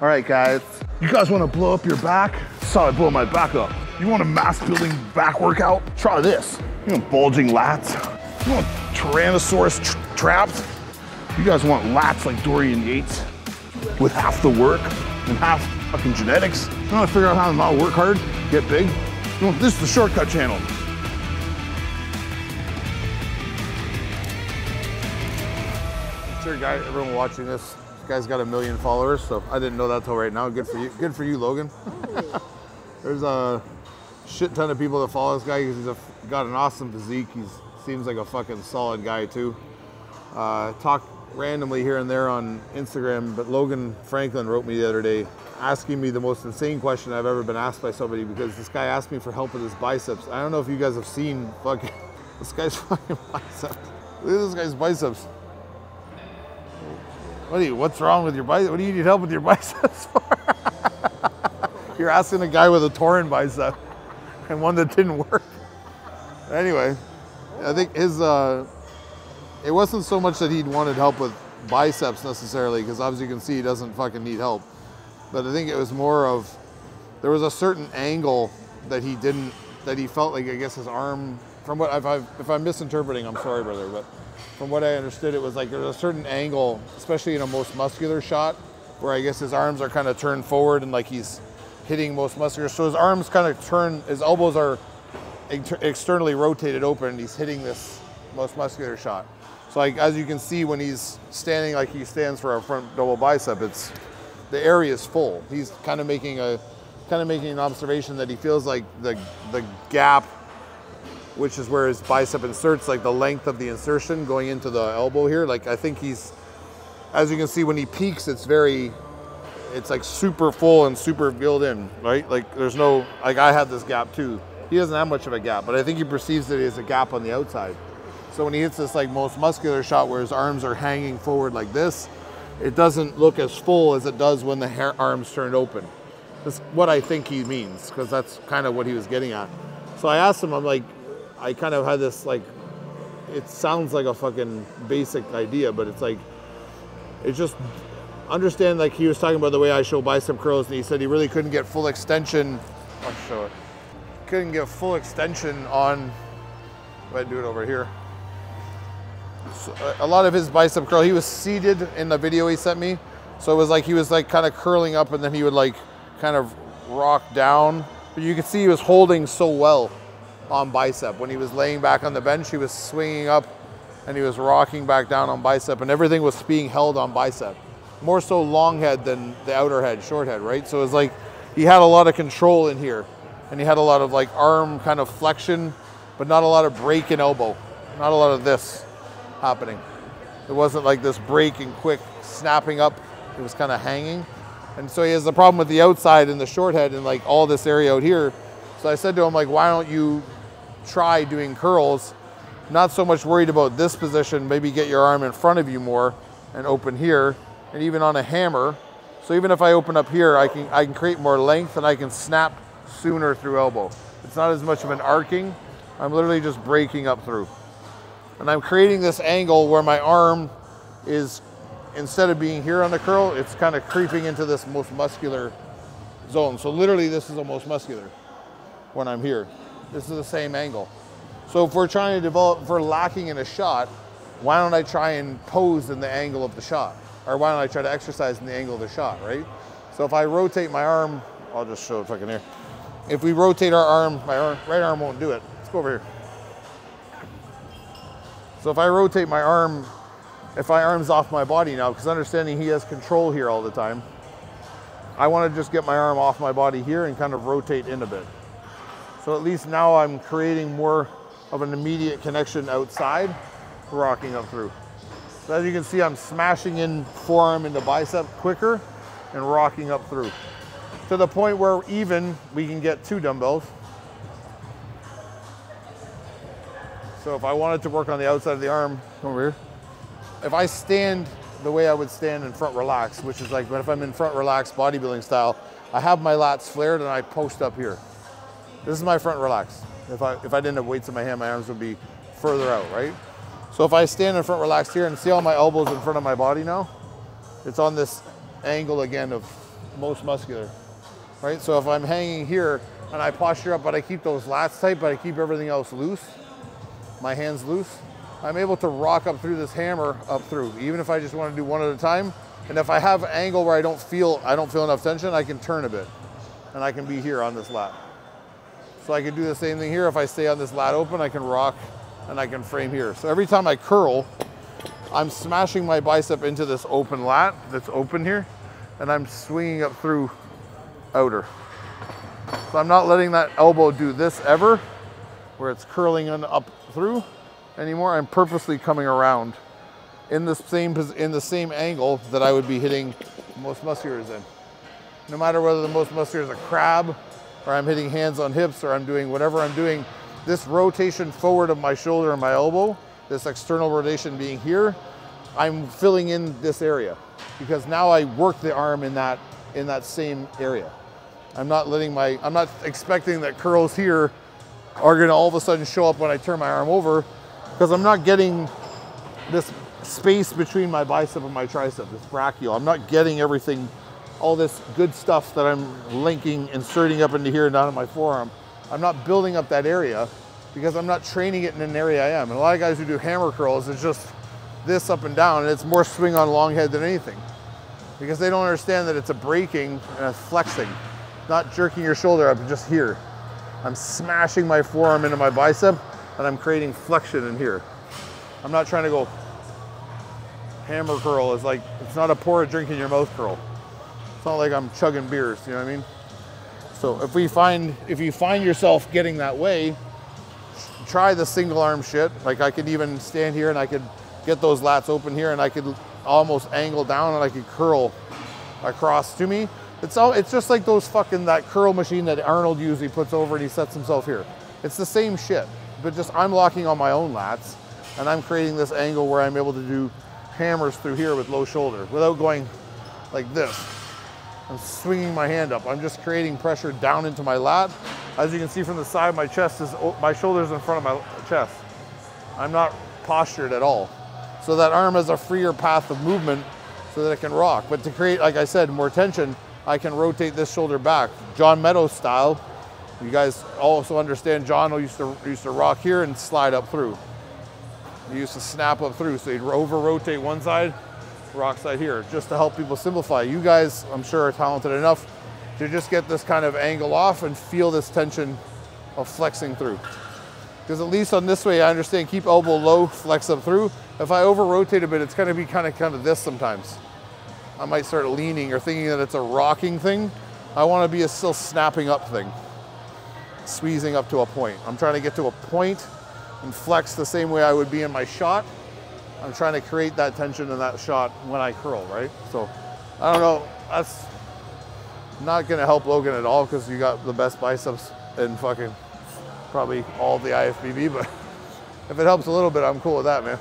All right, guys. You guys want to blow up your back? That's how I blow my back up. You want a mass building back workout? Try this. You want bulging lats? You want Tyrannosaurus traps? You guys want lats like Dorian Yates with half the work and half fucking genetics? You want to figure out how to not work hard, get big? You want, this is the shortcut channel. Sure, guy, everyone watching this guy's got 1 million followers, so I didn't know that till right now. Good for you. Good for you, Logan. There's a shit ton of people that follow this guy because he's got an awesome physique. He seems like a fucking solid guy too. Talk randomly here and there on Instagram, but Logan Franklin wrote me the other day asking me the most insane question I've ever been asked by somebody, because this guy asked me for help with his biceps. I don't know if you guys have seen fucking this guy's fucking biceps. Look at this guy's biceps. What's wrong with your bicep? What do you need help with your biceps for? You're asking a guy with a torn bicep and one that didn't work. Anyway, I think his, it wasn't so much that he wanted help with biceps necessarily, because obviously you can see he doesn't fucking need help. But I think it was more of, there was a certain angle that he felt like, I guess his arm, from what, if I'm misinterpreting, I'm sorry, brother, but from what I understood, it was like there's a certain angle, especially in a most muscular shot, where I guess his arms are kind of turned forward and like he's hitting most muscular. So his arms kind of turn, his elbows are externally rotated open, and he's hitting this most muscular shot. So like, as you can see when he's standing like he stands for a front double bicep, it's, the area is full. He's kind of making an observation that he feels like the gap, which is where his bicep inserts, like the length of the insertion going into the elbow here. Like I think he's, as you can see when he peaks, it's like super full and super filled in, right? Like there's no, like I had this gap too. He doesn't have much of a gap, but I think he perceives that he has a gap on the outside. So when he hits this like most muscular shot where his arms are hanging forward like this, it doesn't look as full as it does when the arms turned open. That's what I think he means, because that's kind of what he was getting at. So I asked him, I'm like, I kind of had this like, it sounds like a fucking basic idea, but it's like, it's just, understand, like he was talking about the way I show bicep curls, and he said he really couldn't get full extension. I'll show it. Couldn't get full extension on, if I do it over here. So a lot of his bicep curl, he was seated in the video he sent me. So it was like, he was like kind of curling up and then he would like kind of rock down. But you could see he was holding so well on bicep. When he was laying back on the bench, he was swinging up and he was rocking back down on bicep, and everything was being held on bicep. More so long head than the outer head, short head, right? So it was like, he had a lot of control in here, and he had a lot of like arm kind of flexion, but not a lot of break in elbow. Not a lot of this happening. It wasn't like this break and quick snapping up. It was kind of hanging. And so he has the problem with the outside and the short head and like all this area out here. So I said to him, like, why don't you try doing curls? Not so much worried about this position, maybe get your arm in front of you more and open here, and even on a hammer. So even if I open up here, I can create more length and I can snap sooner through elbow. It's not as much of an arcing. I'm literally just breaking up through. And I'm creating this angle where my arm is, instead of being here on the curl, it's kind of creeping into this most muscular zone. So literally this is almost muscular when I'm here. This is the same angle. So if we're trying to develop, if we're lacking in a shot, why don't I try and pose in the angle of the shot? Or why don't I try to exercise in the angle of the shot, right? So if I rotate my arm, I'll just show it fucking here. If we rotate our arm, my right arm won't do it. Let's go over here. So if I rotate my arm, if my arm's off my body now, because understanding he has control here all the time, I want to just get my arm off my body here and kind of rotate in a bit. So at least now I'm creating more of an immediate connection outside, rocking up through. So as you can see, I'm smashing in forearm into bicep quicker and rocking up through, to the point where even we can get 2 dumbbells. So if I wanted to work on the outside of the arm, come over here. If I stand the way I would stand in front relax, which is like, if I'm in front relax bodybuilding style, I have my lats flared and I post up here. This is my front relax. If I didn't have weights in my hand, my arms would be further out, right? So if I stand in front relaxed here and see all my elbows in front of my body now, it's on this angle again of most muscular, right? So if I'm hanging here and I posture up, but I keep those lats tight, but I keep everything else loose, my hands loose, I'm able to rock up through this hammer up through, even if I just want to do one at a time. And if I have an angle where I don't feel enough tension, I can turn a bit and I can be here on this lat. So I can do the same thing here. If I stay on this lat open, I can rock and I can frame here. So every time I curl, I'm smashing my bicep into this open lat that's open here, and I'm swinging up through outer. So I'm not letting that elbow do this ever, where it's curling up through anymore. I'm purposely coming around in the same angle that I would be hitting most musculars in. No matter whether the most muscular is a crab, or I'm hitting hands on hips, or I'm doing whatever I'm doing, this rotation forward of my shoulder and my elbow, this external rotation being here, I'm filling in this area because now I work the arm in that same area. I'm not expecting that curls here are gonna all of a sudden show up when I turn my arm over, because I'm not getting this space between my bicep and my tricep, this brachial. I'm not getting everything, all this good stuff that I'm linking, inserting up into here and down in my forearm. I'm not building up that area because I'm not training it in an area I am. And a lot of guys who do hammer curls, it's just this up and down, and it's more swing on long head than anything, because they don't understand that it's a breaking and a flexing, not jerking your shoulder up, just here. I'm smashing my forearm into my bicep and I'm creating flexion in here. I'm not trying to go hammer curl. It's like, it's not a pour a drink in your mouth curl. It's not like I'm chugging beers, you know what I mean? So if you find yourself getting that way, try the single arm shit. Like I could even stand here and I could get those lats open here and I could almost angle down and I could curl across to me. It's just like that curl machine that Arnold usually puts over and he sets himself here. It's the same shit, but just I'm locking on my own lats and I'm creating this angle where I'm able to do hammers through here with low shoulder without going like this. I'm swinging my hand up. I'm just creating pressure down into my lat. As you can see from the side, my shoulder's in front of my chest. I'm not postured at all. So that arm has a freer path of movement so that it can rock. But to create, like I said, more tension, I can rotate this shoulder back. John Meadows style. You guys also understand John used to rock here and slide up through. He used to snap up through. So he'd over rotate one side, rock side here, just to help people simplify. You guys, I'm sure, are talented enough to just get this kind of angle off and feel this tension of flexing through. Because at least on this way, I understand, keep elbow low, flex up through. If I over rotate a bit, it's gonna be kind of this sometimes. I might start leaning or thinking that it's a rocking thing. I wanna be a still snapping up thing, squeezing up to a point. I'm trying to get to a point and flex the same way I would be in my shot. I'm trying to create that tension in that shot when I curl, right? So, I don't know, that's not gonna help Logan at all because you got the best biceps in fucking probably all the IFBB, but if it helps a little bit, I'm cool with that, man.